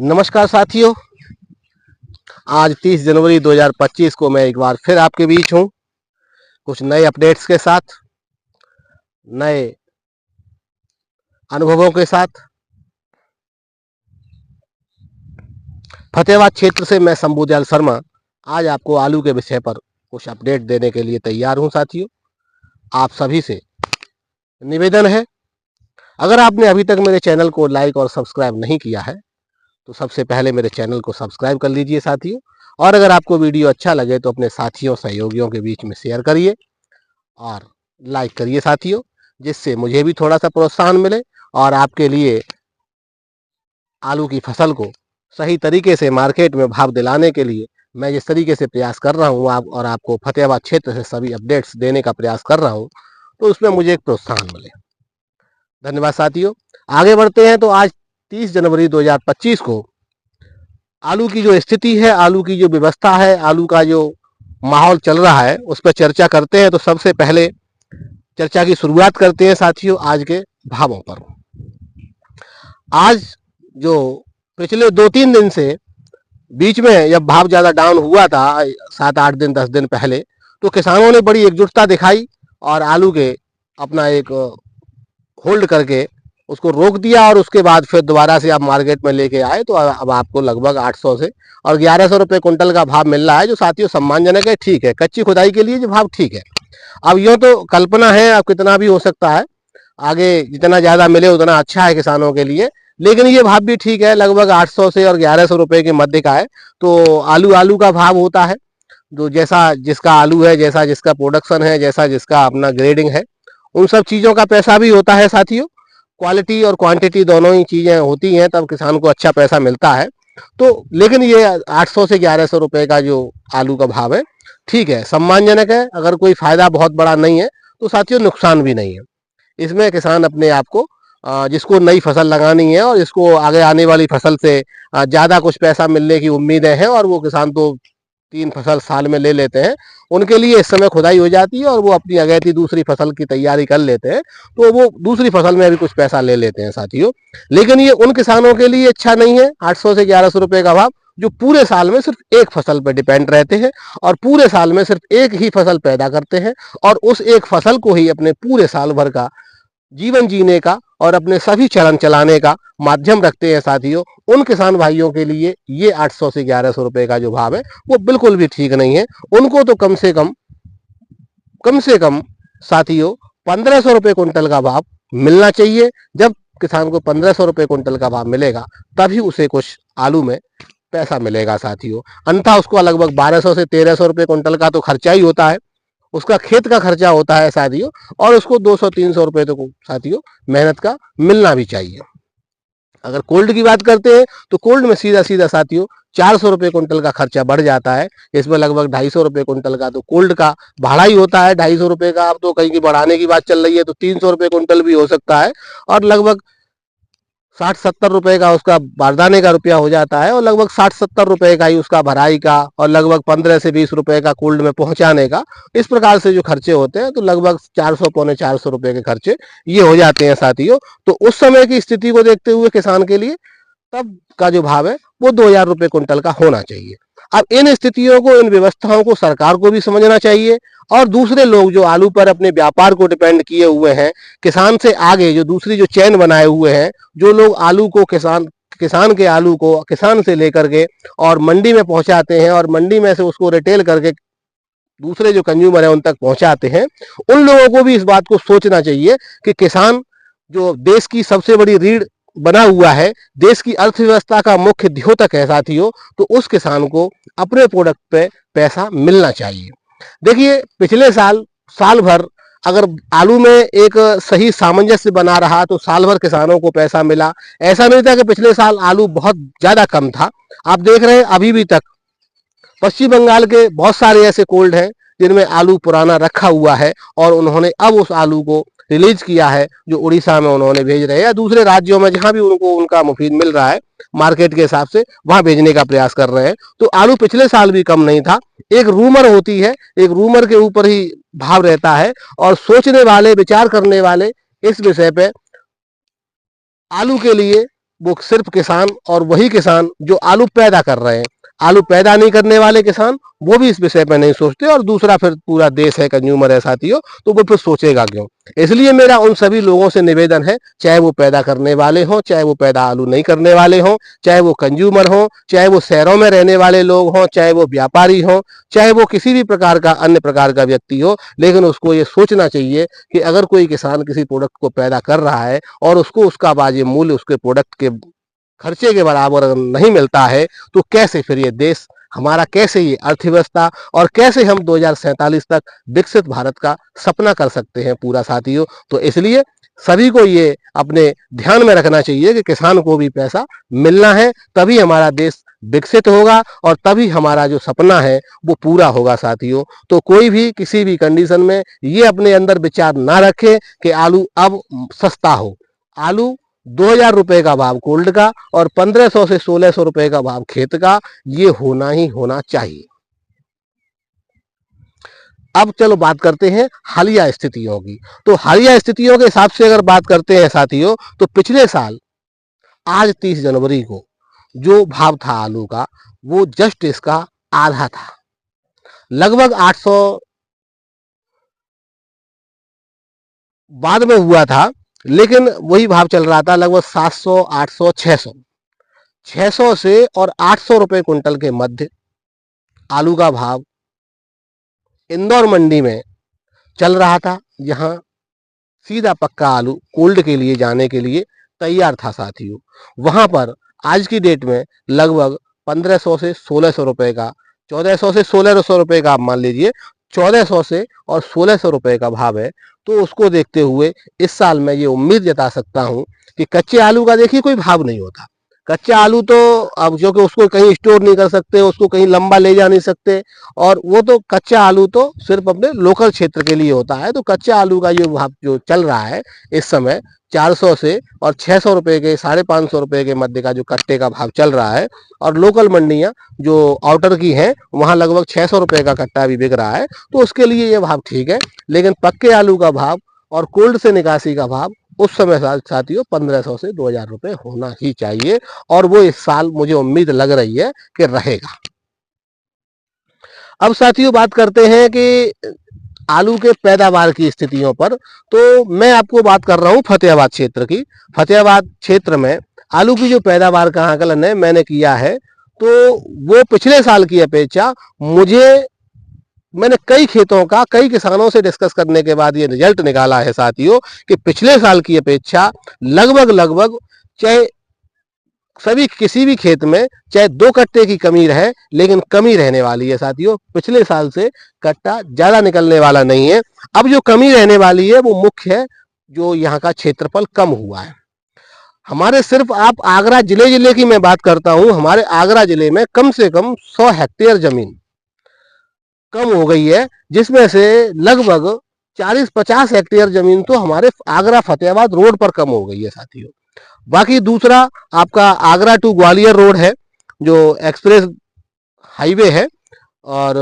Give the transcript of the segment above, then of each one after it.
नमस्कार साथियों, आज 30 जनवरी 2025 को मैं एक बार फिर आपके बीच हूं, कुछ नए अपडेट्स के साथ, नए अनुभवों के साथ। फतेहाबाद क्षेत्र से मैं शंभुदयाल शर्मा आज आपको आलू के विषय पर कुछ अपडेट देने के लिए तैयार हूं। साथियों, आप सभी से निवेदन है, अगर आपने अभी तक मेरे चैनल को लाइक और सब्सक्राइब नहीं किया है तो सबसे पहले मेरे चैनल को सब्सक्राइब कर लीजिए साथियों। और अगर आपको वीडियो अच्छा लगे तो अपने साथियों सहयोगियों के बीच में शेयर करिए और लाइक करिए साथियों, जिससे मुझे भी थोड़ा सा प्रोत्साहन मिले और आपके लिए आलू की फसल को सही तरीके से मार्केट में भाव दिलाने के लिए मैं जिस तरीके से प्रयास कर रहा हूँ और आपको फतेहाबाद क्षेत्र से सभी अपडेट्स देने का प्रयास कर रहा हूँ, तो उसमें मुझे एक प्रोत्साहन मिले। धन्यवाद साथियों। आगे बढ़ते हैं। तो आज 30 जनवरी 2025 को आलू की जो स्थिति है, आलू की जो व्यवस्था है, आलू का जो माहौल चल रहा है, उस पर चर्चा करते हैं। तो सबसे पहले चर्चा की शुरुआत करते हैं साथियों आज के भावों पर। आज जो पिछले 2-3 दिन से बीच में जब भाव ज़्यादा डाउन हुआ था 7-8 दिन 10 दिन पहले, तो किसानों ने बड़ी एकजुटता दिखाई और आलू के अपना एक होल्ड करके उसको रोक दिया और उसके बाद फिर दोबारा से आप मार्केट में लेके आए। तो अब आपको लगभग 800 से और 1100 रुपये कुंटल का भाव मिल रहा है, जो साथियों सम्मानजनक है। ठीक है, कच्ची खुदाई के लिए जो भाव ठीक है। अब यूँ तो कल्पना है, अब कितना भी हो सकता है, आगे जितना ज़्यादा मिले उतना अच्छा है किसानों के लिए, लेकिन ये भाव भी ठीक है, लगभग 800 से और 1100 रुपये के मध्य का है। तो आलू का भाव होता है, जो जैसा जिसका आलू है, जैसा जिसका प्रोडक्शन है, जैसा जिसका अपना ग्रेडिंग है, उन सब चीज़ों का पैसा भी होता है साथियों। क्वालिटी और क्वांटिटी दोनों ही चीज़ें होती हैं, तब किसान को अच्छा पैसा मिलता है। तो लेकिन ये 800 से 1100 रुपये का जो आलू का भाव है, ठीक है, सम्मानजनक है। अगर कोई फायदा बहुत बड़ा नहीं है तो साथियों नुकसान भी नहीं है। इसमें किसान अपने आप को जिसको नई फसल लगानी है और जिसको आगे आने वाली फसल से ज़्यादा कुछ पैसा मिलने की उम्मीदें हैं, और वो किसान तो 3 फसल साल में ले लेते हैं, उनके लिए इस समय खुदाई हो जाती है और वो अपनी अगेती दूसरी फसल की तैयारी कर लेते हैं, तो वो दूसरी फसल में भी कुछ पैसा ले लेते हैं साथियों। लेकिन ये उन किसानों के लिए अच्छा नहीं है 800 से 1100 रुपये का भाव, जो पूरे साल में सिर्फ एक फसल पर डिपेंड रहते हैं और पूरे साल में सिर्फ एक ही फसल पैदा करते हैं और उस एक फसल को ही अपने पूरे साल भर का जीवन जीने का और अपने सभी चलन चलाने का माध्यम रखते हैं साथियों। उन किसान भाइयों के लिए ये 800 से 1100 रुपये का जो भाव है वो बिल्कुल भी ठीक नहीं है। उनको तो कम से कम साथियों 1500 रुपये कुंटल का भाव मिलना चाहिए। जब किसान को 1500 रुपये कुंटल का भाव मिलेगा तभी उसे कुछ आलू में पैसा मिलेगा साथियों, अन्यथा उसको लगभग 1200 से 1300 रुपये कुंटल का तो खर्चा ही होता है, उसका खेत का खर्चा होता है साथियों, और उसको 200-300 रुपये तो साथियों मेहनत का मिलना भी चाहिए। अगर कोल्ड की बात करते हैं तो कोल्ड में सीधा सीधा साथियों 400 रुपये कुंटल का खर्चा बढ़ जाता है। इसमें लगभग 250 रुपये कुंटल का तो कोल्ड का भाड़ा ही होता है, 250 रुपये का। अब तो कहीं की बढ़ाने की बात चल रही है तो 300 रुपये कुंटल भी हो सकता है, और लगभग 60-70 रुपये का उसका बारदाने का रुपया हो जाता है, और लगभग 60-70 रुपये का ही उसका भराई का, और लगभग 15 से 20 रुपये का कोल्ड में पहुंचाने का। इस प्रकार से जो खर्चे होते हैं तो लगभग 400 पौने 400 रुपये के खर्चे ये हो जाते हैं साथियों। तो उस समय की स्थिति को देखते हुए किसान के लिए तब का जो भाव है वो 2000 रुपये कुंटल का होना चाहिए। अब इन स्थितियों को, इन व्यवस्थाओं को सरकार को भी समझना चाहिए, और दूसरे लोग जो आलू पर अपने व्यापार को डिपेंड किए हुए हैं, किसान से आगे जो दूसरी जो चैन बनाए हुए हैं, जो लोग आलू को किसान के आलू को किसान से लेकर के और मंडी में पहुंचाते हैं और मंडी में से उसको रिटेल करके दूसरे जो कंज्यूमर है उन तक पहुंचाते हैं, उन लोगों को भी इस बात को सोचना चाहिए कि किसान जो देश की सबसे बड़ी रीढ़ बना हुआ है, देश की अर्थव्यवस्था का मुख्य द्योतक है साथियों, तो उस किसान को अपने प्रोडक्ट पे पैसा मिलना चाहिए। देखिए, पिछले साल भर अगर आलू में एक सही सामंजस्य बना रहा तो साल भर किसानों को पैसा मिला। ऐसा नहीं था कि पिछले साल आलू बहुत ज्यादा कम था। आप देख रहे हैं अभी भी तक पश्चिम बंगाल के बहुत सारे ऐसे कोल्ड हैं जिनमें आलू पुराना रखा हुआ है, और उन्होंने अब उस आलू को रिलीज किया है, जो उड़ीसा में उन्होंने भेज रहे हैं या दूसरे राज्यों में जहां भी उनको उनका मुफीद मिल रहा है मार्केट के हिसाब से वहां भेजने का प्रयास कर रहे हैं। तो आलू पिछले साल भी कम नहीं था। एक रूमर होती है, एक रूमर के ऊपर ही भाव रहता है, और सोचने वाले, विचार करने वाले इस विषय पे आलू के लिए वो सिर्फ किसान और वही किसान जो आलू पैदा कर रहे हैं, आलू पैदा नहीं करने वाले किसान वो भी इस विषय पर नहीं सोचते, और दूसरा फिर पूरा देश है, कंज्यूमर है साथियों, तो वो फिर सोचेगा क्यों। इसलिए मेरा उन सभी लोगों से निवेदन है, चाहे वो पैदा करने वाले हों, चाहे वो पैदा आलू नहीं करने वाले हों, चाहे वो कंज्यूमर हों, चाहे वो शहरों में रहने वाले लोग हों, चाहे वो व्यापारी हों, चाहे वो किसी भी प्रकार का अन्य प्रकार का व्यक्ति हो, लेकिन उसको ये सोचना चाहिए कि अगर कोई किसान किसी प्रोडक्ट को पैदा कर रहा है और उसको उसका वाजिब मूल्य उसके प्रोडक्ट के खर्चे के बराबर नहीं मिलता है, तो कैसे फिर ये देश हमारा, कैसे ये अर्थव्यवस्था, और कैसे हम 2047 तक विकसित भारत का सपना कर सकते हैं पूरा साथियों। तो इसलिए सभी को ये अपने ध्यान में रखना चाहिए कि किसान को भी पैसा मिलना है, तभी हमारा देश विकसित होगा और तभी हमारा जो सपना है वो पूरा होगा साथियों। तो कोई भी किसी भी कंडीशन में ये अपने अंदर विचार ना रखे कि आलू अब सस्ता हो। आलू 2000 रुपए का भाव कोल्ड का और 1500 से 1600 रुपए का भाव खेत का, ये होना ही होना चाहिए। अब चलो बात करते हैं हालिया स्थितियों की। तो हालिया स्थितियों के हिसाब से अगर बात करते हैं साथियों, तो पिछले साल आज 30 जनवरी को जो भाव था आलू का, वो जस्ट इसका आधा था, लगभग 800 बाद में हुआ था, लेकिन वही भाव चल रहा था लगभग 700, 800, 600, 600 से और 800 रुपए कुंटल के मध्य आलू का भाव इंदौर मंडी में चल रहा था, जहां सीधा पक्का आलू कोल्ड के लिए जाने के लिए तैयार था साथियों। वहां पर आज की डेट में लगभग 1500 से 1600 रुपए का, 1400 से 1600 रुपए का, आप मान लीजिए 1400 से और 1600 रुपए का भाव है। तो उसको देखते हुए इस साल मैं ये उम्मीद जता सकता हूं कि कच्चे आलू का देखिए कोई भाव नहीं होता। कच्चा आलू तो अब जो कि उसको कहीं स्टोर नहीं कर सकते, उसको कहीं लंबा ले जा नहीं सकते, और वो तो कच्चा आलू तो सिर्फ अपने लोकल क्षेत्र के लिए होता है। तो कच्चा आलू का ये भाव जो चल रहा है इस समय 400 से और 600 रुपए के, 550 रुपए के मध्य का जो कट्टे का भाव चल रहा है। और लोकल मंडियां जो आउटर की हैं वहां लगभग 600 रुपए का कट्टा भी बिक रहा है, तो उसके लिए ये भाव ठीक है। लेकिन पक्के आलू का भाव और कोल्ड से निकासी का भाव उस समय साथियों 1500 से 2000 रुपए होना ही चाहिए, और वो इस साल मुझे उम्मीद लग रही है कि रहेगा। अब साथियों बात करते हैं कि आलू के पैदावार की स्थितियों पर। तो मैं आपको बात कर रहा हूं फतेहाबाद क्षेत्र की। फतेहाबाद क्षेत्र में आलू की जो पैदावार का आकलन है मैंने किया है, तो वो पिछले साल की अपेक्षा मैंने कई खेतों का, कई किसानों से डिस्कस करने के बाद ये रिजल्ट निकाला है साथियों कि पिछले साल की अपेक्षा लगभग चाहे सभी किसी भी खेत में चाहे 2 कट्टे की कमी रहे, लेकिन कमी रहने वाली है साथियों। पिछले साल से कट्टा ज्यादा निकलने वाला नहीं है। अब जो कमी रहने वाली है वो मुख्य है, जो यहाँ का क्षेत्रफल कम हुआ है। हमारे सिर्फ आप आगरा जिले की मैं बात करता हूं, हमारे आगरा जिले में कम से कम 100 हेक्टेयर जमीन कम हो गई है, जिसमें से लगभग 40-50 हेक्टेयर जमीन तो हमारे आगरा फतेहाबाद रोड पर कम हो गई है साथियों। बाकी दूसरा आपका आगरा टू ग्वालियर रोड है, जो एक्सप्रेस हाईवे है, और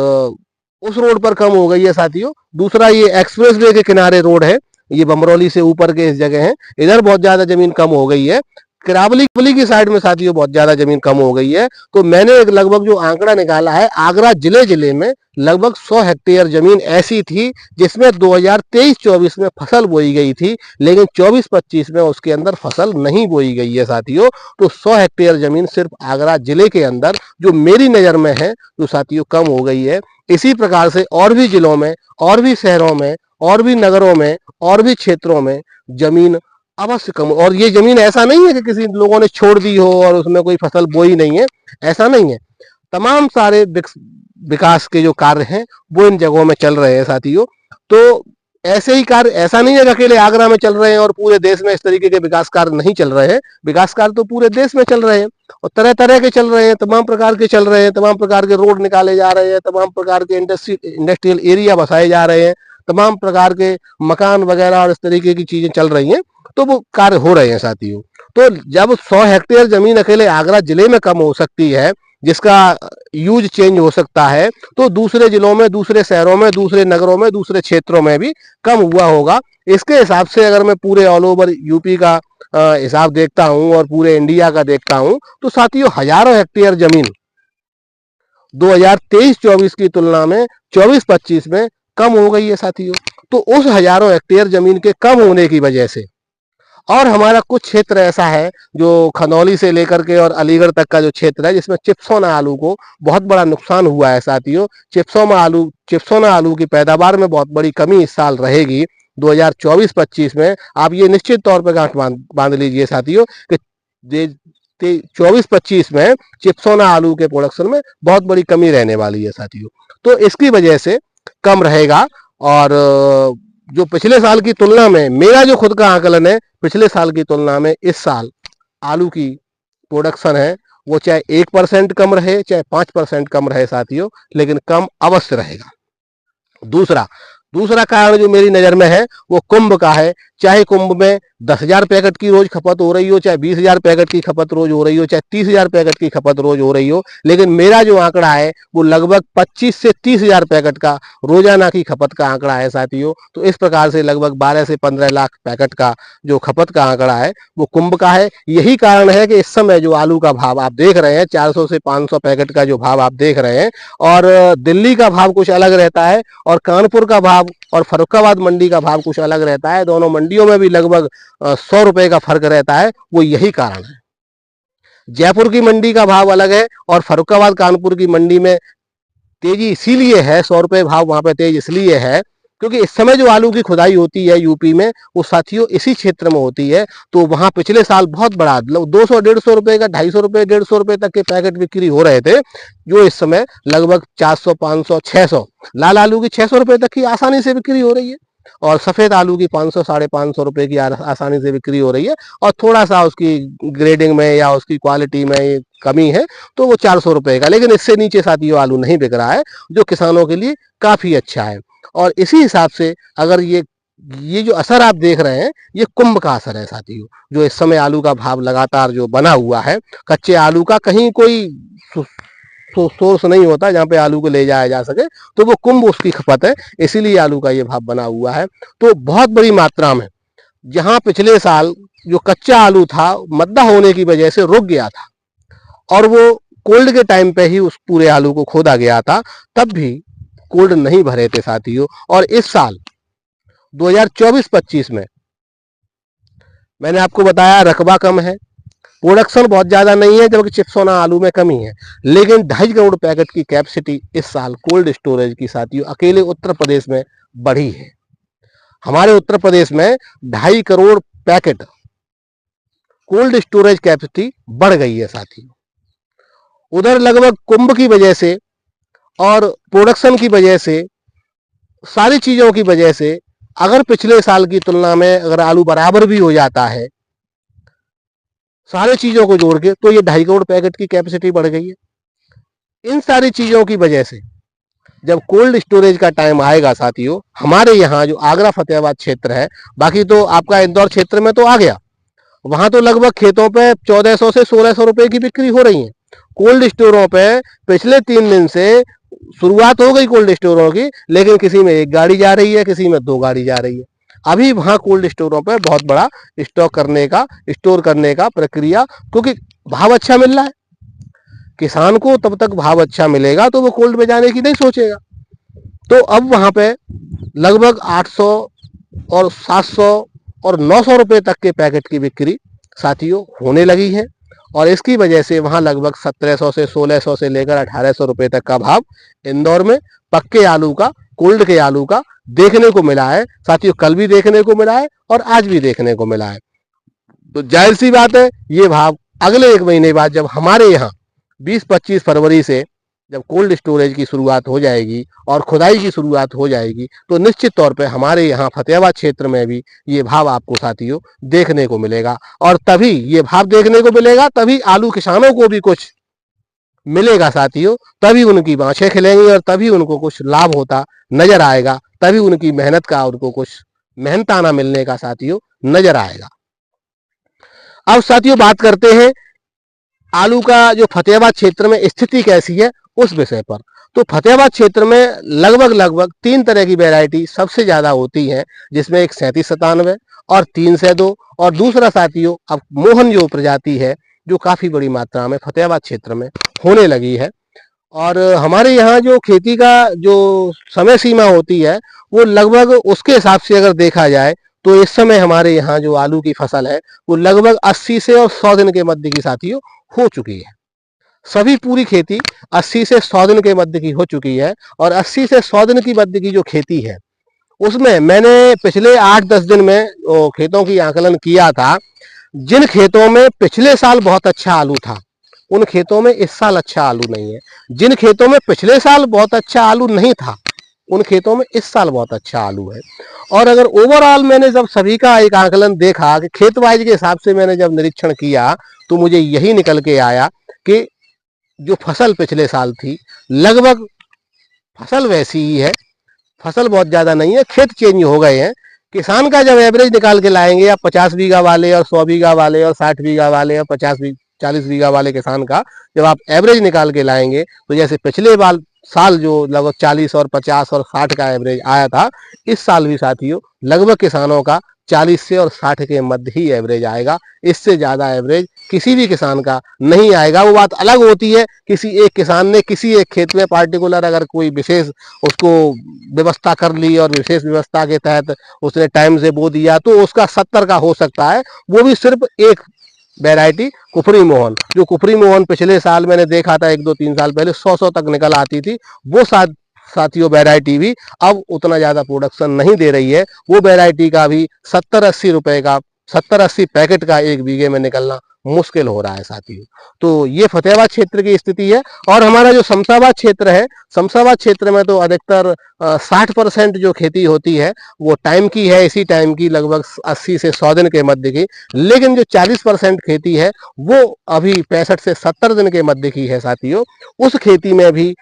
उस रोड पर कम हो गई है साथियों। दूसरा ये एक्सप्रेस वे के किनारे रोड है, ये बमरौली से ऊपर के इस जगह है, इधर बहुत ज्यादा जमीन कम हो गई है। किरावली की साइड में साथियों बहुत ज्यादा जमीन कम हो गई है। तो मैंने लगभग जो आंकड़ा निकाला है, आगरा जिले में लगभग 100 हेक्टेयर जमीन ऐसी थी जिसमें 2023-24 में फसल बोई गई थी, लेकिन 24-25 में उसके अंदर फसल नहीं बोई गई है साथियों। तो 100 हेक्टेयर जमीन सिर्फ आगरा जिले के अंदर जो मेरी नजर में है तो साथियों कम हो गई है। इसी प्रकार से और भी जिलों में, और भी शहरों में, और भी नगरों में, और भी क्षेत्रों में जमीन अवश्य कम। और ये जमीन ऐसा नहीं है कि किसी लोगों ने छोड़ दी हो और उसमें कोई फसल बोई नहीं है, ऐसा नहीं है। तमाम सारे विकास के जो कार्य हैं वो इन जगहों में चल रहे हैं साथियों। तो ऐसे ही कार्य, ऐसा नहीं है कि अकेले आगरा में चल रहे हैं और पूरे देश में इस तरीके के विकास कार्य नहीं चल रहे हैं। विकास कार्य तो पूरे देश में चल रहे हैं और तरह तरह के चल रहे हैं, तमाम प्रकार के चल रहे हैं, तमाम प्रकार के रोड निकाले जा रहे हैं, तमाम प्रकार के इंडस्ट्रियल एरिया बसाए जा रहे हैं, तमाम प्रकार के मकान वगैरह और इस तरीके की चीजें चल रही हैं। तो वो कार्य हो रहे हैं साथियों। तो जब 100 हेक्टेयर जमीन अकेले आगरा जिले में कम हो सकती है, जिसका यूज चेंज हो सकता है, तो दूसरे जिलों में, दूसरे शहरों में, दूसरे नगरों में, दूसरे क्षेत्रों में भी कम हुआ होगा। इसके हिसाब से अगर मैं पूरे ऑल ओवर यूपी का हिसाब देखता हूं और पूरे इंडिया का देखता हूं तो साथियों हजारों हेक्टेयर जमीन 2023-24 की तुलना में 24-25 में कम हो गई है साथियों। तो उस हजारों हेक्टेयर जमीन के कम होने की वजह से और हमारा कुछ क्षेत्र ऐसा है जो खनौली से लेकर के और अलीगढ़ तक का जो क्षेत्र है जिसमें चिप्सोना आलू को बहुत बड़ा नुकसान हुआ है साथियों। चिप्सोना आलू की पैदावार में बहुत बड़ी कमी इस साल रहेगी 2024-25 में। आप ये निश्चित तौर पर गांठ बांध लीजिए साथियों कि 24-25 में चिप्सोना आलू के प्रोडक्शन में बहुत बड़ी कमी रहने वाली है साथियों। तो इसकी वजह से कम रहेगा। और जो पिछले साल की तुलना में मेरा जो खुद का आकलन है, पिछले साल की तुलना में इस साल आलू की प्रोडक्शन है वो चाहे 1% कम रहे चाहे 5% कम रहे साथियों, लेकिन कम अवश्य रहेगा। दूसरा कारण जो मेरी नजर में है वो कुंभ का है। चाहे कुंभ में 10,000 पैकेट की रोज खपत हो रही हो, चाहे 20,000 पैकेट की खपत रोज हो रही हो, चाहे 30,000 पैकेट की खपत रोज हो रही हो, लेकिन मेरा जो आंकड़ा है वो लगभग 25 से 30,000 पैकेट का रोजाना की खपत का आंकड़ा है साथियों। तो इस प्रकार से लगभग 12 से 15 लाख पैकेट का जो खपत का आंकड़ा है वो कुंभ का है। यही कारण है कि इस समय जो आलू का भाव आप देख रहे हैं 400 से 500 पैकेट का जो भाव आप देख रहे हैं, और दिल्ली का भाव कुछ अलग रहता है और कानपुर का भाव और फर्रुखाबाद मंडी का भाव कुछ अलग रहता है। दोनों मंडियों में भी लगभग 100 रुपए का फर्क रहता है। वो यही कारण है। जयपुर की मंडी का भाव अलग है और फर्रुखाबाद कानपुर की मंडी में तेजी इसीलिए है, 100 रुपए भाव वहां पे तेज इसलिए है क्योंकि इस समय जो आलू की खुदाई होती है यूपी में वो साथियों इसी क्षेत्र में होती है। तो वहां पिछले साल बहुत बड़ा 200-150 रुपए का 250 रुपए 150 रुपए तक के पैकेट बिक्री हो रहे थे, जो इस समय लगभग 400, 500, 600, लाल आलू की 600 रुपए तक की आसानी से बिक्री हो रही है और सफेद आलू की 500, 550 रुपए की आसानी से बिक्री हो रही है। और थोड़ा सा उसकी ग्रेडिंग में या उसकी क्वालिटी में कमी है तो वो 400 रुपए का, लेकिन इससे नीचे साथियों आलू नहीं बिक रहा है, जो किसानों के लिए काफी अच्छा है। और इसी हिसाब से अगर ये जो असर आप देख रहे हैं ये कुंभ का असर है साथियों, जो इस समय आलू का भाव लगातार जो बना हुआ है। कच्चे आलू का कहीं कोई सोर्स नहीं होता जहां पे आलू को ले जाया जा सके, तो वो कुंभ उसकी खपत है, इसीलिए आलू का ये भाव बना हुआ है। तो बहुत बड़ी मात्रा में जहां पिछले साल जो कच्चा आलू था मद्दा होने की वजह से रुक गया था और वो कोल्ड के टाइम पे ही उस पूरे आलू को खोदा गया था, तब भी कोल्ड नहीं भरे थे साथियों। और इस साल 2024-25 में मैंने आपको बताया रकबा कम है, प्रोडक्शन बहुत ज्यादा नहीं है, जबकि चिप्सोना आलू में कमी है, लेकिन 2.5 करोड़ पैकेट की कैपेसिटी इस साल कोल्ड स्टोरेज की साथियों अकेले उत्तर प्रदेश में बढ़ी है। हमारे उत्तर प्रदेश में 2.5 crore packet cold storage capacity बढ़ गई है साथियों। उधर लगभग कुंभ की वजह से और प्रोडक्शन की वजह से, सारी चीजों की वजह से, अगर पिछले साल की तुलना में अगर आलू बराबर भी हो जाता है सारी चीजों को जोड़ के, तो ये 2.5 करोड़ पैकेट की कैपेसिटी बढ़ गई है। इन सारी चीजों की वजह से जब कोल्ड स्टोरेज का टाइम आएगा साथियों, हमारे यहाँ जो आगरा फतेहाबाद क्षेत्र है, बाकी तो आपका इंदौर क्षेत्र में तो आ गया, वहां तो लगभग खेतों पे 1400 से 1600 रुपए की बिक्री हो रही है। कोल्ड स्टोरों पे पिछले 3 दिन से शुरुआत हो गई कोल्ड स्टोरों की, लेकिन किसी में 1 गाड़ी जा रही है, किसी में 2 गाड़ी जा रही है। अभी वहां कोल्ड स्टोरों पे बहुत बड़ा स्टोर करने का प्रक्रिया, क्योंकि भाव अच्छा मिल रहा है। किसान को तब तक भाव अच्छा मिलेगा तो वो कोल्ड में जाने की नहीं सोचेगा। तो अब वहां पे लगभग 800 और 700 और 900 रुपए तक के पैकेट की बिक्री साथियों होने लगी है, और इसकी वजह से वहां लगभग 1700 से 1600 से लेकर 1800 रुपए तक का भाव इंदौर में पक्के आलू का, कोल्ड के आलू का देखने को मिला है साथियों। कल भी देखने को मिला है और आज भी देखने को मिला है। तो जाहिर सी बात है ये भाव अगले 1 महीने बाद जब हमारे यहाँ 20-25 फरवरी से जब कोल्ड स्टोरेज की शुरुआत हो जाएगी और खुदाई की शुरुआत हो जाएगी, तो निश्चित तौर पे हमारे यहाँ फतेहाबाद क्षेत्र में भी ये भाव आपको साथियों देखने को मिलेगा। और तभी ये भाव देखने को मिलेगा, तभी आलू किसानों को भी कुछ मिलेगा साथियों, तभी उनकी बाँछें खिलेंगी और तभी उनको कुछ लाभ होता नजर आएगा, तभी उनकी मेहनत का उनको कुछ मेहनताना मिलने का साथियों नजर आएगा। अब साथियों बात करते हैं आलू का जो फतेहाबाद क्षेत्र में स्थिति कैसी है उस विषय पर। तो फतेहाबाद क्षेत्र में लगभग 3 तरह की वैरायटी सबसे ज्यादा होती है, जिसमें एक 3797 और 3 से 2। और दूसरा साथियों, अब मोहन जो प्रजाति है जो काफ़ी बड़ी मात्रा में फतेहाबाद क्षेत्र में होने लगी है। और हमारे यहाँ जो खेती का जो समय सीमा होती है वो लगभग उसके हिसाब से अगर देखा जाए तो इस समय हमारे यहाँ जो आलू की फसल है वो लगभग 80 से और 100 दिन के मध्य की साथियों हो चुकी है। सभी पूरी खेती 80 से 100 दिन के मध्य की हो चुकी है। और 80 से 100 दिन की मध्य की जो खेती है उसमें मैंने पिछले 8-10 दिन में खेतों की आकलन किया था। जिन खेतों में पिछले साल बहुत अच्छा आलू था उन खेतों में इस साल अच्छा आलू नहीं है। जिन खेतों में पिछले साल बहुत अच्छा आलू नहीं था उन खेतों में इस साल बहुत अच्छा आलू है। और अगर ओवरऑल मैंने जब सभी का एक आकलन देखा कि खेत वाइज के हिसाब से मैंने जब निरीक्षण किया तो मुझे यही निकल के आया कि जो फसल पिछले साल थी लगभग फसल वैसी ही है, फसल बहुत ज़्यादा नहीं है, खेत चेंज हो गए हैं। किसान का जब एवरेज निकाल के लाएंगे आप 50 बीघा वाले और 100 बीघा वाले और 60 बीघा वाले और 40 बीघा वाले किसान का जब आप एवरेज निकाल के लाएंगे तो जैसे पिछले साल जो लगभग 40 और 50 और 60 का एवरेज आया था, इस साल भी साथियों लगभग किसानों का 40 से और 60 के मध्य ही एवरेज आएगा। इससे ज़्यादा एवरेज किसी भी किसान का नहीं आएगा। वो बात अलग होती है किसी एक किसान ने किसी एक खेत में पार्टिकुलर अगर कोई विशेष उसको व्यवस्था कर ली और विशेष व्यवस्था के तहत उसने टाइम से बो दिया तो उसका 70 का हो सकता है। वो भी सिर्फ एक वैरायटी कुफरी मोहन, जो कुफरी मोहन पिछले साल मैंने देखा था 1-2-3 साल पहले 100 तक निकल आती थी, वो साथियों वैरायटी भी अब उतना ज़्यादा प्रोडक्शन नहीं दे रही है। वो वैरायटी का भी 70-80 रुपए का 70-80 पैकेट का एक बीघे में निकलना मुश्किल हो रहा है साथियों। तो ये फतेहाबाद क्षेत्र की स्थिति है। और हमारा जो शमशाबाद क्षेत्र है, शमशाबाद क्षेत्र में तो अधिकतर 60% जो खेती होती है वो टाइम की है, इसी टाइम की लगभग 80 से 100 दिन के मध्य की। लेकिन जो 40% खेती है वो अभी 65 से 70 दिन के मध्य की है साथियों। उस खेती में भी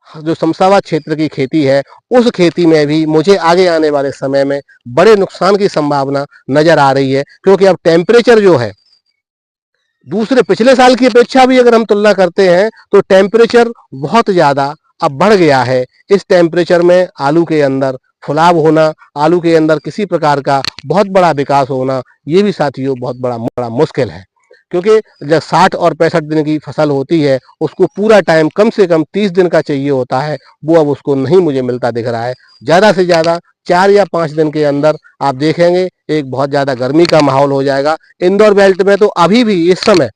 जो शमशाबाद क्षेत्र की खेती है उस खेती में भी मुझे आगे आने वाले समय में बड़े नुकसान की संभावना नजर आ रही है। क्योंकि अब टेम्परेचर जो है दूसरे पिछले साल की अपेक्षा भी अगर हम तुलना करते हैं तो टेम्परेचर बहुत ज़्यादा अब बढ़ गया है। इस टेम्परेचर में आलू के अंदर फुलाव होना, आलू के अंदर किसी प्रकार का बहुत बड़ा विकास होना, ये भी साथियों बहुत बड़ा मुश्किल है। क्योंकि जब 60 और 65 दिन की फसल होती है उसको पूरा टाइम कम से कम 30 दिन का चाहिए होता है, वो अब उसको नहीं मुझे मिलता दिख रहा है। ज़्यादा से ज़्यादा 4 या 5 दिन के अंदर आप देखेंगे एक बहुत ज़्यादा गर्मी का माहौल हो जाएगा। इंदौर बेल्ट में तो अभी भी इस समय,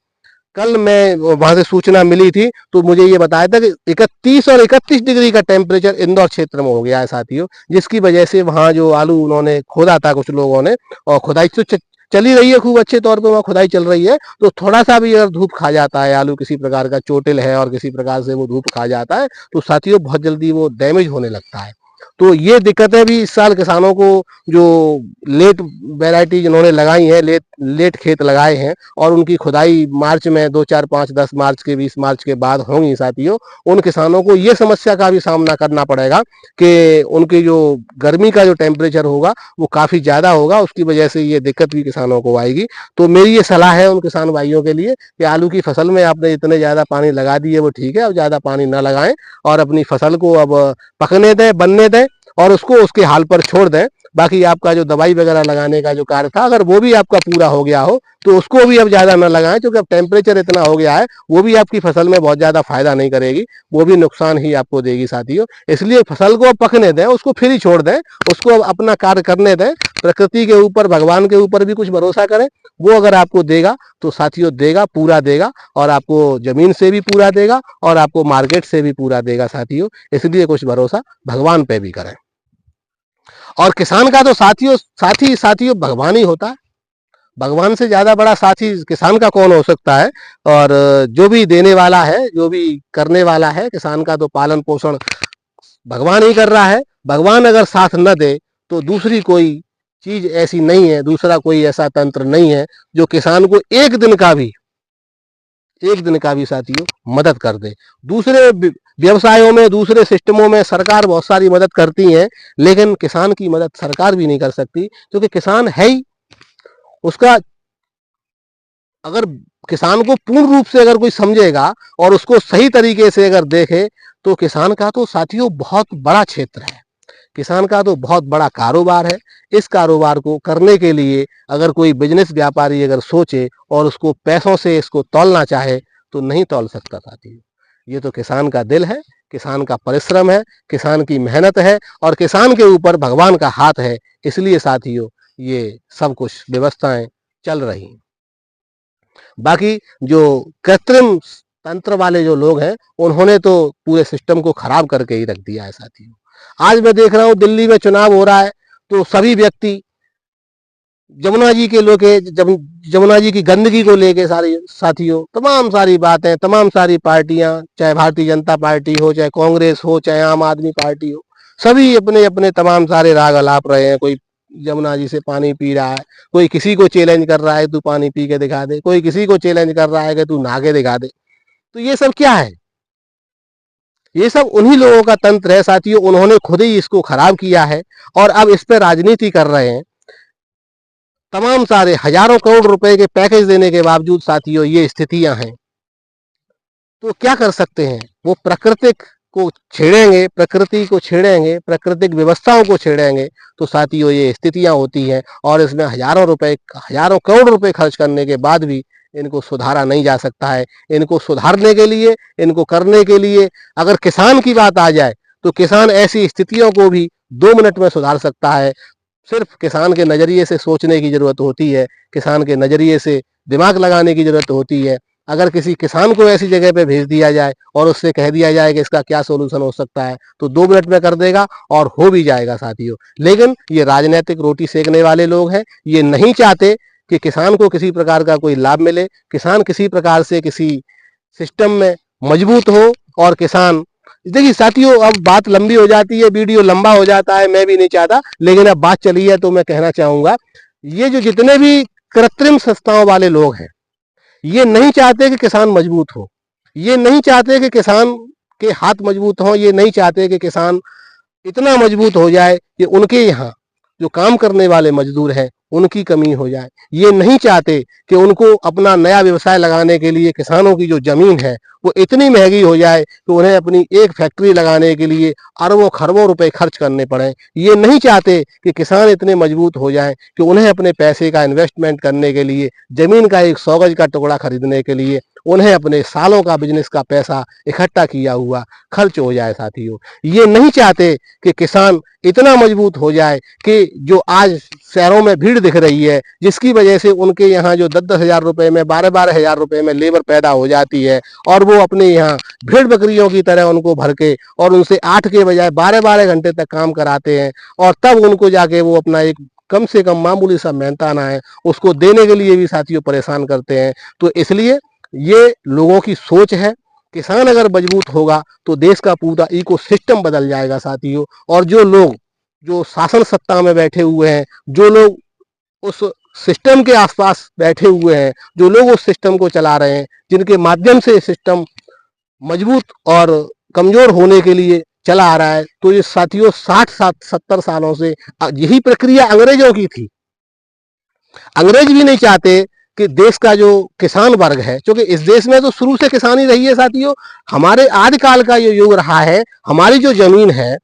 कल मैं वहां से सूचना मिली थी तो मुझे ये बताया था कि 31 और 31 डिग्री का टेम्परेचर इंदौर क्षेत्र में हो गया है साथियों। जिसकी वजह से वहां जो आलू उन्होंने खोदा था कुछ लोगों ने, और खुदाई तो चली रही है खूब अच्छे तौर पे, वहाँ खुदाई चल रही है, तो थोड़ा सा भी अगर धूप खा जाता है, आलू किसी प्रकार का चोटिल है और किसी प्रकार से वो धूप खा जाता है तो साथियों बहुत जल्दी वो डैमेज होने लगता है। तो ये दिक्कतें भी इस साल किसानों को, जो लेट वैरायटी जिन्होंने लगाई है, लेट खेत लगाए हैं और उनकी खुदाई मार्च में 2-4-5-10 मार्च के 20 मार्च के बाद होंगी साथियों, उन किसानों को ये समस्या का भी सामना करना पड़ेगा कि उनकी जो गर्मी का जो टेम्परेचर होगा वो काफ़ी ज़्यादा होगा। उसकी वजह से ये दिक्कत भी किसानों को आएगी। तो मेरी ये सलाह है उन किसान भाइयों के लिए कि आलू की फसल में आपने इतने ज़्यादा पानी लगा दिए वो ठीक है, अब ज़्यादा पानी ना लगाएं और अपनी फसल को अब पकने दें, बनने दें और उसको उसके हाल पर छोड़ दें। बाकी आपका जो दवाई वगैरह लगाने का जो कार्य था अगर वो भी आपका पूरा हो गया हो तो उसको भी अब ज़्यादा ना लगाएं, क्योंकि अब टेम्परेचर इतना हो गया है वो भी आपकी फसल में बहुत ज़्यादा फायदा नहीं करेगी, वो भी नुकसान ही आपको देगी साथियों। इसलिए फसल को अब पकने दें, उसको फिर ही छोड़ दें, उसको अब अपना कार्य करने दें। प्रकृति के ऊपर, भगवान के ऊपर भी कुछ भरोसा करें, वो अगर आपको देगा तो साथियों देगा, पूरा देगा, और आपको जमीन से भी पूरा देगा और आपको मार्केट से भी पूरा देगा साथियों। इसलिए कुछ भरोसा भगवान पे भी करें। और किसान का तो साथियों भगवान ही होता है। भगवान से ज्यादा बड़ा साथी किसान का कौन हो सकता है। और जो भी देने वाला है, जो भी करने वाला है, किसान का तो पालन पोषण भगवान ही कर रहा है। भगवान अगर साथ न दे तो दूसरी कोई चीज ऐसी नहीं है, दूसरा कोई ऐसा तंत्र नहीं है जो किसान को एक दिन का भी साथियों मदद कर दे। दूसरे व्यवसायों में, दूसरे सिस्टमों में सरकार बहुत सारी मदद करती है, लेकिन किसान की मदद सरकार भी नहीं कर सकती, क्योंकि किसान है ही उसका। अगर किसान को पूर्ण रूप से अगर कोई समझेगा और उसको सही तरीके से अगर देखे तो किसान का तो साथियों बहुत बड़ा क्षेत्र है। किसान का तो बहुत बड़ा कारोबार है। इस कारोबार को करने के लिए अगर कोई बिजनेस व्यापारी अगर सोचे और उसको पैसों से इसको तौलना चाहे तो नहीं तौल सकता साथियों। ये तो किसान का दिल है, किसान का परिश्रम है, किसान की मेहनत है और किसान के ऊपर भगवान का हाथ है। इसलिए साथियों ये सब कुछ व्यवस्थाएं चल रही हैं। बाकी जो कृत्रिम तंत्र वाले जो लोग हैं उन्होंने तो पूरे सिस्टम को खराब करके ही रख दिया है साथियों। आज मैं देख रहा हूँ दिल्ली में चुनाव हो रहा है तो सभी व्यक्ति जमुना जी के लोग जमुना जी की गंदगी को लेके सारी साथियों तमाम सारी बातें, तमाम सारी पार्टियां, चाहे भारतीय जनता पार्टी हो, चाहे कांग्रेस हो, चाहे आम आदमी पार्टी हो, सभी अपने अपने तमाम सारे राग अलाप रहे हैं। कोई जमुना जी से पानी पी रहा है, कोई किसी को चैलेंज कर रहा है तू पानी पी के दिखा दे, कोई किसी को चैलेंज कर रहा है कि तू नहा के दिखा दे। तो ये सब क्या है? ये सब उन्हीं लोगों का तंत्र है साथियों। उन्होंने खुद ही इसको खराब किया है और अब इस पर राजनीति कर रहे हैं। तमाम सारे हजारों करोड़ रुपए के पैकेज देने के बावजूद साथियों ये स्थितियां हैं। तो क्या कर सकते हैं? वो प्राकृतिक को छेड़ेंगे, प्रकृति को छेड़ेंगे, प्राकृतिक व्यवस्थाओं को छेड़ेंगे तो साथियों ये स्थितियां होती हैं और इसमें हजारों करोड़ रुपए खर्च करने के बाद भी इनको सुधारा नहीं जा सकता है। इनको सुधारने के लिए, इनको करने के लिए अगर किसान की बात आ जाए तो किसान ऐसी स्थितियों को भी 2 मिनट में सुधार सकता है। सिर्फ किसान के नजरिए से सोचने की जरूरत होती है, किसान के नजरिए से दिमाग लगाने की जरूरत होती है। अगर किसी किसान को ऐसी जगह पे भेज दिया जाए और उससे कह दिया जाए कि इसका क्या सोल्यूशन हो सकता है तो 2 मिनट में कर देगा और हो भी जाएगा साथियों। लेकिन ये राजनीतिक रोटी सेकने वाले लोग हैं। ये नहीं चाहते कि किसान को किसी प्रकार का कोई लाभ मिले, किसान किसी प्रकार से किसी सिस्टम में मजबूत हो और किसान। देखिए साथियों अब बात लंबी हो जाती है, वीडियो लंबा हो जाता है, मैं भी नहीं चाहता, लेकिन अब बात चली है तो मैं कहना चाहूंगा ये जो जितने भी कृत्रिम संस्थाओं वाले लोग हैं ये नहीं चाहते कि किसान मजबूत हो, ये नहीं चाहते कि किसान के हाथ मजबूत हों, ये नहीं चाहते कि किसान इतना मजबूत हो जाए कि उनके यहाँ जो काम करने वाले मजदूर हैं उनकी कमी हो जाए। ये नहीं चाहते कि उनको अपना नया व्यवसाय लगाने के लिए किसानों की जो जमीन है वो इतनी महंगी हो जाए कि उन्हें अपनी एक फैक्ट्री लगाने के लिए अरबों खरबों रुपए खर्च करने पड़े। ये नहीं चाहते कि किसान इतने मजबूत हो जाएं कि उन्हें अपने पैसे का इन्वेस्टमेंट करने के लिए, जमीन का एक 100 गज का टुकड़ा खरीदने के लिए उन्हें अपने सालों का बिजनेस का पैसा इकट्ठा किया हुआ खर्च हो जाए साथियों। ये नहीं चाहते कि किसान इतना मजबूत हो जाए कि जो आज शहरों में भीड़ दिख रही है जिसकी वजह से उनके यहाँ जो 10-10 हजार रुपए में, 12-12 हजार रुपए में लेबर पैदा हो जाती है और वो अपने यहाँ भेड़ बकरियों की तरह उनको भर के और उनसे 8 के बजाय 12-12 घंटे तक काम कराते हैं और तब उनको जाके वो अपना एक कम से कम मामूली सा मेहनताना है उसको देने के लिए भी साथियों परेशान करते हैं। तो इसलिए ये लोगों की सोच है। किसान अगर मजबूत होगा तो देश का पूरा इकोसिस्टम बदल जाएगा साथियों। और जो लोग जो शासन सत्ता में बैठे हुए हैं, जो लोग उस सिस्टम के आसपास बैठे हुए हैं, जो लोग उस सिस्टम को चला रहे हैं, जिनके माध्यम से सिस्टम मजबूत और कमजोर होने के लिए चला आ रहा है, तो ये साथियों 60-70 सालों से यही प्रक्रिया अंग्रेजों की थी। अंग्रेज भी नहीं चाहते कि देश का जो किसान वर्ग है, क्योंकि इस देश में तो शुरू से किसानी रही है साथियों। हमारे आदिकाल का ये युग रहा है। हमारी जो जमीन है,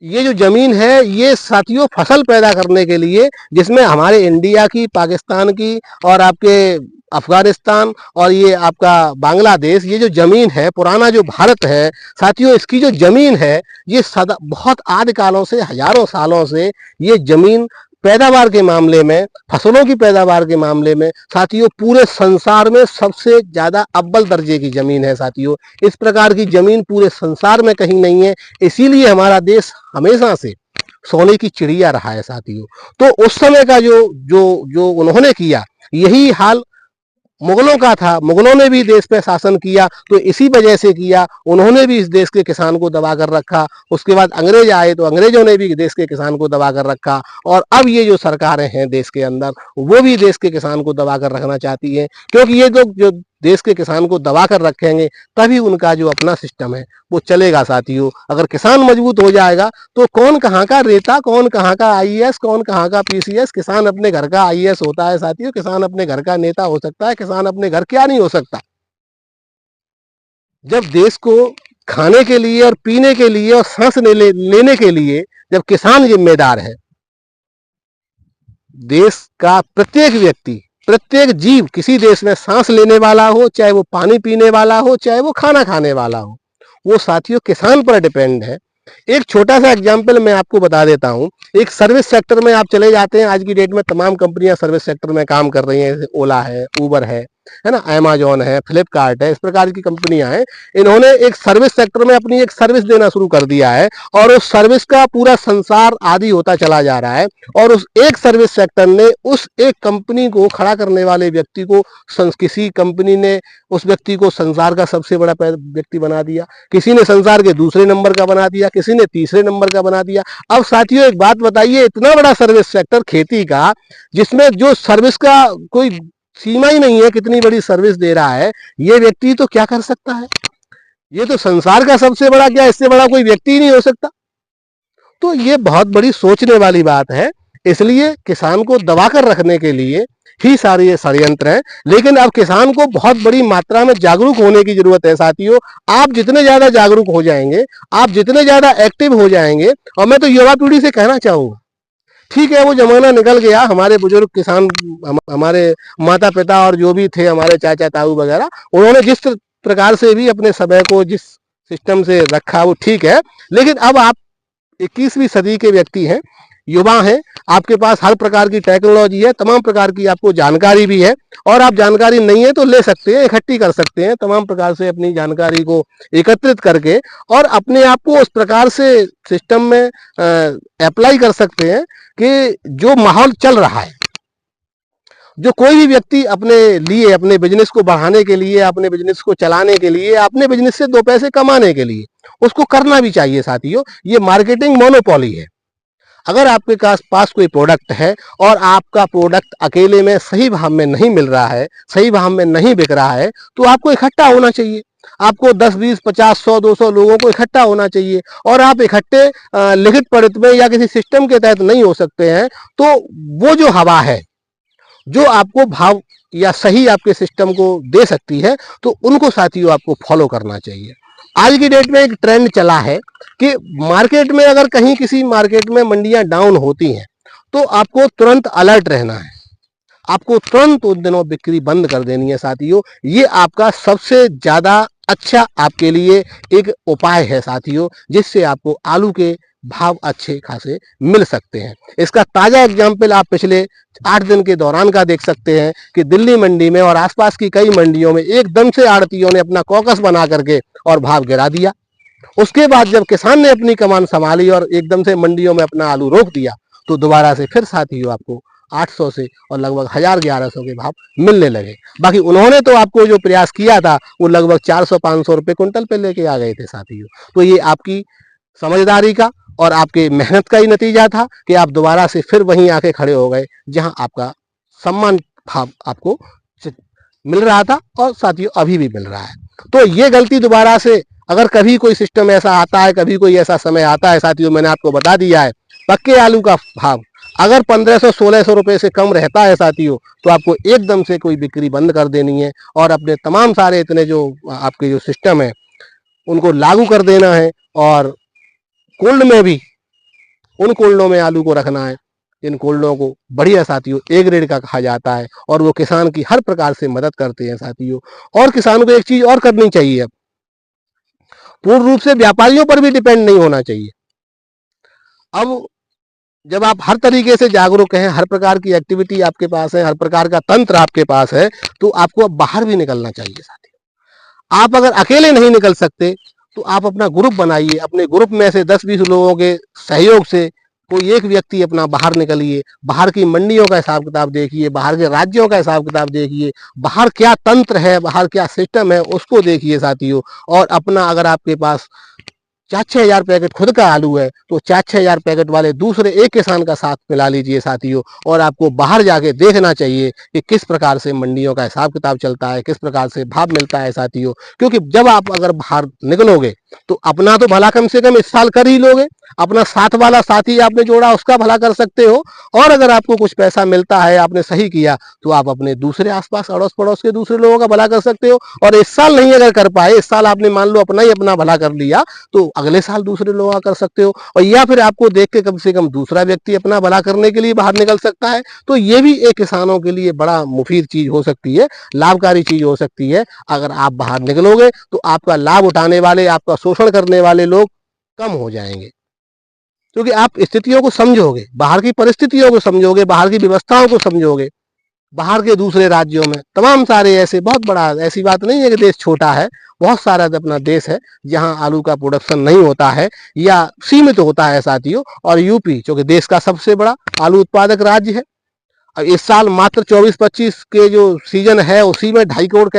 ये जो जमीन है ये साथियों फसल पैदा करने के लिए, जिसमें हमारे इंडिया की, पाकिस्तान की और आपके अफगानिस्तान और ये आपका बांग्लादेश, ये जो जमीन है, पुराना जो भारत है साथियों, इसकी जो जमीन है ये सदा बहुत आदिकालों से, हजारों सालों से ये जमीन पैदावार के मामले में, फसलों की पैदावार के मामले में साथियों पूरे संसार में सबसे ज्यादा अव्वल दर्जे की जमीन है साथियों। इस प्रकार की जमीन पूरे संसार में कहीं नहीं है। इसीलिए हमारा देश हमेशा से सोने की चिड़िया रहा है साथियों। तो उस समय का जो जो जो उन्होंने किया, यही हाल मुगलों का था। मुगलों ने भी देश पे शासन किया तो इसी वजह से किया। उन्होंने भी इस देश के किसान को दबा कर रखा। उसके बाद अंग्रेज आए तो अंग्रेजों ने भी देश के किसान को दबा कर रखा। और अब ये जो सरकारें हैं देश के अंदर, वो भी देश के किसान को दबा कर रखना चाहती हैं, क्योंकि ये जो देश के किसान को दबा कर रखेंगे तभी उनका जो अपना सिस्टम है वो चलेगा साथियों। अगर किसान मजबूत हो जाएगा तो कौन कहाँ का रेता, कौन कहाँ का आईएएस, कौन कहाँ का पीसीएस, किसान अपने घर का आईएएस होता है साथियों, किसान अपने घर का नेता हो सकता है, किसान अपने घर क्या नहीं हो सकता। जब देश को खाने के लिए और पीने के लिए और सांस लेने के लिए जब किसान जिम्मेदार है, देश का प्रत्येक व्यक्ति, प्रत्येक जीव, किसी देश में सांस लेने वाला हो, चाहे वो पानी पीने वाला हो, चाहे वो खाना खाने वाला हो, वो साथियों किसान पर डिपेंड है। एक छोटा सा एग्जाम्पल मैं आपको बता देता हूं। एक सर्विस सेक्टर में आप चले जाते हैं, आज की डेट में तमाम कंपनियां सर्विस सेक्टर में काम कर रही हैं, जैसे ओला है, उबर है ना, अमेजॉन है, फ्लिपकार्ट है, इस प्रकार की कंपनियां हैं। इन्होंने एक सर्विस सेक्टर में अपनी एक सर्विस देना शुरू कर दिया है और उस सर्विस का पूरा संसार आदी होता चला जा रहा है। और उस एक सर्विस सेक्टर ने उस एक कंपनी को खड़ा करने वाले व्यक्ति को, किसी कंपनी ने उस व्यक्ति को संसार का सबसे बड़ा व्यक्ति बना दिया, किसी ने संसार के दूसरे नंबर का बना दिया, किसी ने तीसरे नंबर का बना दिया। अब साथियों एक बात बताइए, इतना बड़ा सर्विस सेक्टर खेती का, जिसमें जो सर्विस का कोई सीमा ही नहीं है, कितनी बड़ी सर्विस दे रहा है, ये व्यक्ति तो क्या कर सकता है? ये तो संसार का सबसे बड़ा, क्या इससे बड़ा कोई व्यक्ति ही नहीं हो सकता। तो ये बहुत बड़ी सोचने वाली बात है। इसलिए किसान को दबाकर रखने के लिए ही सारे ये षड्यंत्र हैं। लेकिन अब किसान को बहुत बड़ी मात्रा में जागरूक होने की जरूरत है साथियों। आप जितने ज्यादा जागरूक हो जाएंगे, आप जितने ज्यादा एक्टिव हो जाएंगे, और मैं तो युवा पीढ़ी से कहना चाहूंगा, ठीक है वो जमाना निकल गया, हमारे बुजुर्ग किसान, हमारे माता पिता और जो भी थे हमारे चाचा ताऊ वगैरह, उन्होंने जिस प्रकार से भी अपने समय को जिस सिस्टम से रखा वो ठीक है। लेकिन अब आप 21वीं सदी के व्यक्ति हैं, युवा हैं, आपके पास हर प्रकार की टेक्नोलॉजी है, तमाम प्रकार की आपको जानकारी भी है, और आप जानकारी नहीं है तो ले सकते हैं, इकट्ठी कर सकते हैं, तमाम प्रकार से अपनी जानकारी को एकत्रित करके और अपने आप को उस प्रकार से सिस्टम में अप्लाई कर सकते हैं कि जो माहौल चल रहा है, जो कोई भी व्यक्ति अपने लिए, अपने बिजनेस को बढ़ाने के लिए, अपने बिजनेस को चलाने के लिए, अपने बिजनेस से दो पैसे कमाने के लिए, उसको करना भी चाहिए साथियों। ये मार्केटिंग मोनोपोली है। अगर आपके पास कोई प्रोडक्ट है और आपका प्रोडक्ट अकेले में सही भाव में नहीं मिल रहा है, सही भाव में नहीं बिक रहा है, तो आपको इकट्ठा होना चाहिए। आपको 10, 20, 50, 100, 200 लोगों को इकट्ठा होना चाहिए। और आप इकट्ठे लिखित पढ़ित में या किसी सिस्टम के तहत नहीं हो सकते हैं, तो वो जो हवा है जो आपको भाव या सही आपके सिस्टम को दे सकती है, तो उनको साथियों आपको फॉलो करना चाहिए। आज की डेट में एक ट्रेंड चला है कि मार्केट में अगर कहीं किसी मार्केट में मंडियां डाउन होती हैं, तो आपको तुरंत अलर्ट रहना है, आपको तुरंत उन दिनों बिक्री बंद कर देनी है साथियों। ये आपका सबसे ज्यादा अच्छा आपके लिए एक उपाय है साथियों, जिससे आपको आलू के भाव अच्छे खासे मिल सकते हैं। इसका ताजा एग्जाम्पल आप पिछले 8 दिन के दौरान का देख सकते हैं कि दिल्ली मंडी में और आसपास की कई मंडियों में एकदम से आड़तियों ने अपना कॉकस बना करके और भाव गिरा दिया। उसके बाद जब किसान ने अपनी कमान संभाली और एकदम से मंडियों में अपना आलू रोक दिया, तो दोबारा से फिर साथियों आपको 800 से और लगभग 1000-1100 के भाव मिलने लगे। बाकी उन्होंने तो आपको जो प्रयास किया था वो लगभग 400-500 रुपए कुंटल पे लेके आ गए थे साथियों। तो ये आपकी समझदारी का और आपके मेहनत का ही नतीजा था कि आप दोबारा से फिर वहीं आके खड़े हो गए जहां आपका सम्मान भाव आपको मिल रहा था और साथियों अभी भी मिल रहा है। तो ये गलती दोबारा से, अगर कभी कोई सिस्टम ऐसा आता है, कभी कोई ऐसा समय आता है साथियों, मैंने आपको बता दिया है, पक्के आलू का भाव अगर 1500-1600 रुपए से कम रहता है साथियों, तो आपको एकदम से कोई बिक्री बंद कर देनी है और अपने तमाम सारे इतने जो आपके जो सिस्टम है उनको लागू कर देना है। और कोल्ड में भी उन कोल्डों में आलू को रखना है जिन कोल्डों को बढ़िया साथियों ए ग्रेड का कहा जाता है, और वो किसान की हर प्रकार से मदद करते हैं साथियों। और किसान को एक चीज और करनी चाहिए, अब पूर्ण रूप से व्यापारियों पर भी डिपेंड नहीं होना चाहिए। अब जब आप हर तरीके से जागरूक हैं, हर प्रकार की एक्टिविटी आपके पास है, हर प्रकार का तंत्र आपके पास है, तो आपको अब बाहर भी निकलना चाहिए साथियों। आप अगर अकेले नहीं निकल सकते तो आप अपना ग्रुप बनाइए, अपने ग्रुप में से 10-20 लोगों के सहयोग से कोई एक व्यक्ति अपना बाहर निकलिए, बाहर की मंडियों का हिसाब किताब देखिए, बाहर के राज्यों का हिसाब किताब देखिए, बाहर क्या तंत्र है, बाहर क्या सिस्टम है उसको देखिए साथियों। और अपना अगर आपके पास 4-6 हजार पैकेट खुद का आलू है, तो 4-6 हजार पैकेट वाले दूसरे एक किसान का साथ मिला लीजिए साथियों। और आपको बाहर जाके देखना चाहिए कि किस प्रकार से मंडियों का हिसाब किताब चलता है, किस प्रकार से भाव मिलता है साथियों। क्योंकि जब आप अगर बाहर निकलोगे तो अपना तो भला कम से कम इस साल कर ही लोगे, अपना साथ वाला साथी आपने जोड़ा उसका भला कर सकते हो, और अगर आपको कुछ पैसा मिलता है, आपने सही किया, तो आप अपने दूसरे आसपास अड़ोस पड़ोस के दूसरे लोगों का भला कर सकते हो। और इस साल नहीं अगर कर पाए, इस साल आपने मान लो अपना ही अपना भला कर लिया, तो अगले साल दूसरे लोगों का कर सकते हो। और या फिर आपको देख के कम से कम दूसरा व्यक्ति अपना भला करने के लिए बाहर निकल सकता है। तो ये भी एक किसानों के लिए बड़ा मुफीद चीज हो सकती है, लाभकारी चीज हो सकती है। अगर आप बाहर निकलोगे तो आपका लाभ उठाने वाले, आपका शोषण करने वाले लोग कम हो जाएंगे, क्योंकि आप स्थितियों को समझोगे, बाहर की परिस्थितियों को समझोगे, बाहर की व्यवस्थाओं को समझोगे। बाहर के दूसरे राज्यों में तमाम सारे ऐसे, बहुत बड़ा, ऐसी बात नहीं है कि देश छोटा है, बहुत सारा अपना देश है जहां आलू का प्रोडक्शन नहीं होता है या सीमित होता है साथियों। और यूपी जो कि देश का सबसे बड़ा आलू उत्पादक राज्य है, अब इस साल मात्र 24-25 के जो सीजन है उसी में 2.5 करोड़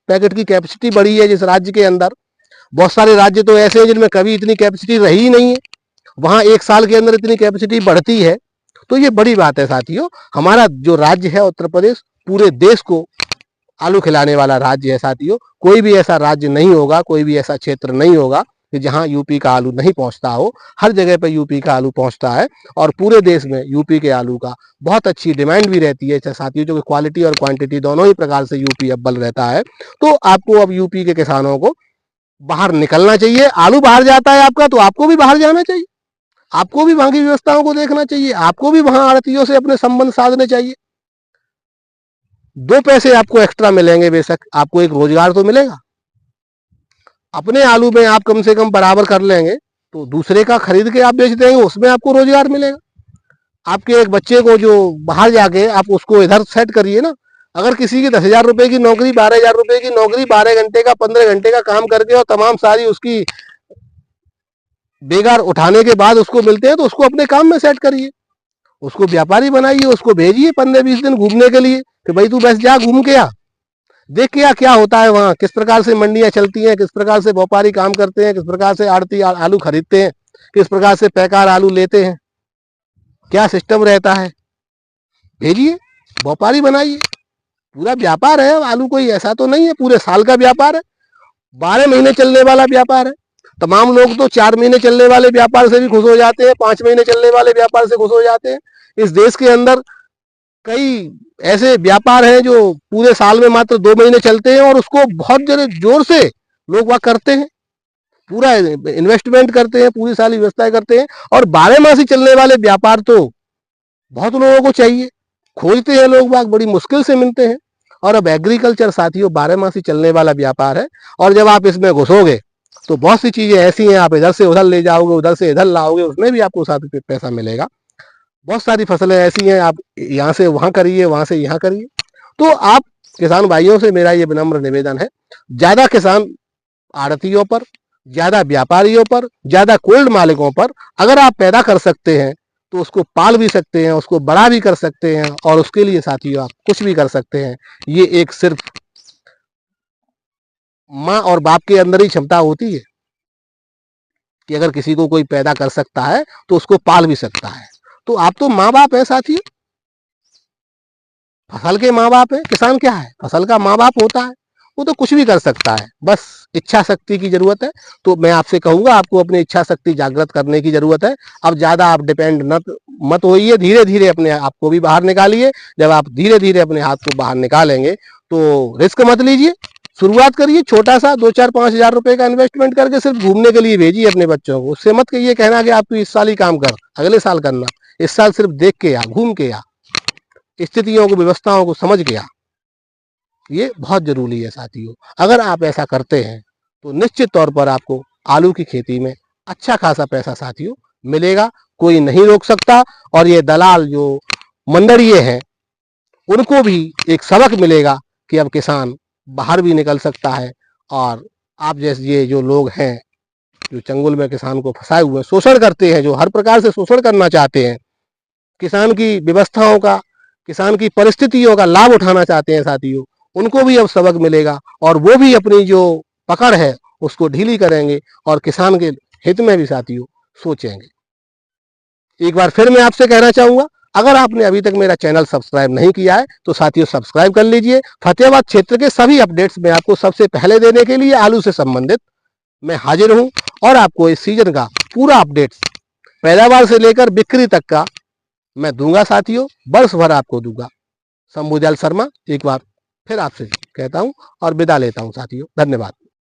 पैकेट की कैपेसिटी बढ़ी है जिस राज्य के अंदर। बहुत सारे राज्य तो ऐसे हैं जिनमें कभी इतनी कैपेसिटी रही ही नहीं है, वहां एक साल के अंदर इतनी कैपेसिटी बढ़ती है। तो ये बड़ी बात है साथियों। हमारा जो राज्य है उत्तर प्रदेश, पूरे देश को आलू खिलाने वाला राज्य है साथियों। कोई भी ऐसा राज्य नहीं होगा, कोई भी ऐसा क्षेत्र नहीं होगा कि जहां यूपी का आलू नहीं पहुंचता हो। हर जगह पे यूपी का आलू पहुंचता है, और पूरे देश में यूपी के आलू का बहुत अच्छी डिमांड भी रहती है साथियों, जो कि क्वालिटी और क्वांटिटी दोनों ही प्रकार से यूपी अव्वल रहता है। तो आपको अब यूपी के किसानों को बाहर निकलना चाहिए। आलू बाहर जाता है आपका, तो आपको भी बाहर जाना चाहिए, आपको भी वहां की व्यवस्थाओं को देखना चाहिए, आपको भी वहां आड़तियों से अपने संबंध साधने चाहिए। 2 पैसे आपको एक्स्ट्रा मिलेंगे, बेशक आपको एक रोजगार तो मिलेगा। अपने आलू में आप कम से कम बराबर कर लेंगे, तो दूसरे का खरीद के आप बेच देंगे, उसमें आपको रोजगार मिलेगा। आपके एक बच्चे को जो बाहर जाके आप उसको इधर सेट करिए ना। अगर किसी की 10,000 रुपए की नौकरी, 12,000 रुपए की नौकरी, 12 घंटे का, 15 घंटे का काम करके और तमाम सारी उसकी बेगार उठाने के बाद उसको मिलते हैं, तो उसको अपने काम में सेट करिए, उसको व्यापारी बनाइए, उसको भेजिए 15-20 दिन घूमने के लिए कि भाई तू बस जा, घूम के आ, देख के क्या होता है वहां, किस प्रकार से मंडियां चलती हैं, किस प्रकार से व्यापारी काम करते हैं, किस प्रकार से आड़ती आलू खरीदते हैं, किस प्रकार से पैकार आलू लेते हैं, क्या सिस्टम रहता है। भेजिए, व्यापारी बनाइए। पूरा व्यापार है आलू, कोई ऐसा तो नहीं है, पूरे साल का व्यापार है, 12 महीने चलने वाला व्यापार है। तमाम लोग तो 4 महीने चलने वाले व्यापार से भी खुश हो जाते हैं, 5 महीने चलने वाले व्यापार से खुश हो जाते हैं। इस देश के अंदर कई ऐसे व्यापार हैं जो पूरे साल में मात्र 2 महीने चलते हैं, और उसको बहुत जोर से लोग वह करते हैं, पूरा इन्वेस्टमेंट करते हैं, पूरी सारी व्यवस्थाएं करते हैं। और 12 मासी चलने वाले व्यापार तो बहुत लोगों को चाहिए, खोजते हैं लोग बाग, बड़ी मुश्किल से मिलते हैं। और अब एग्रीकल्चर साथियों 12 मासी चलने वाला व्यापार है, और जब आप इसमें घुसोगे तो बहुत सी चीजें ऐसी हैं, आप इधर से उधर ले जाओगे, उधर से इधर लाओगे, उसमें भी आपको साथ पैसा मिलेगा। बहुत सारी फसलें ऐसी हैं, आप यहाँ से वहां करिए, वहां से यहाँ करिए। तो आप किसान भाइयों से मेरा ये विनम्र निवेदन है, ज्यादा किसान आड़तियों पर, ज्यादा व्यापारियों पर, ज्यादा कोल्ड मालिकों पर अगर आप पैदा कर सकते हैं, तो उसको पाल भी सकते हैं, उसको बड़ा भी कर सकते हैं, और उसके लिए साथियों आप कुछ भी कर सकते हैं। ये एक सिर्फ माँ और बाप के अंदर ही क्षमता होती है कि अगर किसी को कोई पैदा कर सकता है तो उसको पाल भी सकता है। तो आप तो माँ बाप है साथियों, फसल के माँ बाप है। किसान क्या है, फसल का माँ बाप होता है, वो तो कुछ भी कर सकता है, बस इच्छा शक्ति की जरूरत है। तो मैं आपसे कहूंगा, आपको अपनी इच्छा शक्ति जागृत करने की जरूरत है। अब ज्यादा आप डिपेंड मत होइए, धीरे धीरे अपने आप को भी बाहर निकालिए। जब आप धीरे धीरे अपने हाथ को बाहर निकालेंगे तो रिस्क मत लीजिए, शुरुआत करिए छोटा सा, 2-4-5 हजार रुपए का इन्वेस्टमेंट करके सिर्फ घूमने के लिए भेजिए अपने बच्चों को। उससे मत ये कहना कि आप इस साल ही काम कर, अगले साल करना। इस साल सिर्फ देख के आ, घूम के आ, स्थितियों को, व्यवस्थाओं को समझ के आ। ये बहुत जरूरी है साथियों। अगर आप ऐसा करते हैं तो निश्चित तौर पर आपको आलू की खेती में अच्छा खासा पैसा साथियों मिलेगा, कोई नहीं रोक सकता। और ये दलाल जो मंडरिये हैं, उनको भी एक सबक मिलेगा कि अब किसान बाहर भी निकल सकता है। और आप जैसे ये जो लोग हैं जो चंगुल में किसान को फंसाए हुए शोषण करते हैं, जो हर प्रकार से शोषण करना चाहते हैं, किसान की व्यवस्थाओं का, किसान की परिस्थितियों का लाभ उठाना चाहते हैं साथियों, उनको भी अब सबक मिलेगा, और वो भी अपनी जो पकड़ है उसको ढीली करेंगे, और किसान के हित में भी साथियों सोचेंगे। एक बार फिर मैं आपसे कहना चाहूंगा, अगर आपने अभी तक मेरा चैनल सब्सक्राइब नहीं किया है तो साथियों सब्सक्राइब कर लीजिए। फतेहाबाद क्षेत्र के सभी अपडेट्स मैं आपको सबसे पहले देने के लिए आलू से संबंधित मैं हाजिर हूं और आपको इस सीजन का पूरा अपडेट पैदावार से लेकर बिक्री तक का मैं दूंगा साथियों, वर्ष भर आपको दूंगा। शंभुदयाल शर्मा एक बार फिर आपसे कहता हूं और विदा लेता हूं साथियों, धन्यवाद।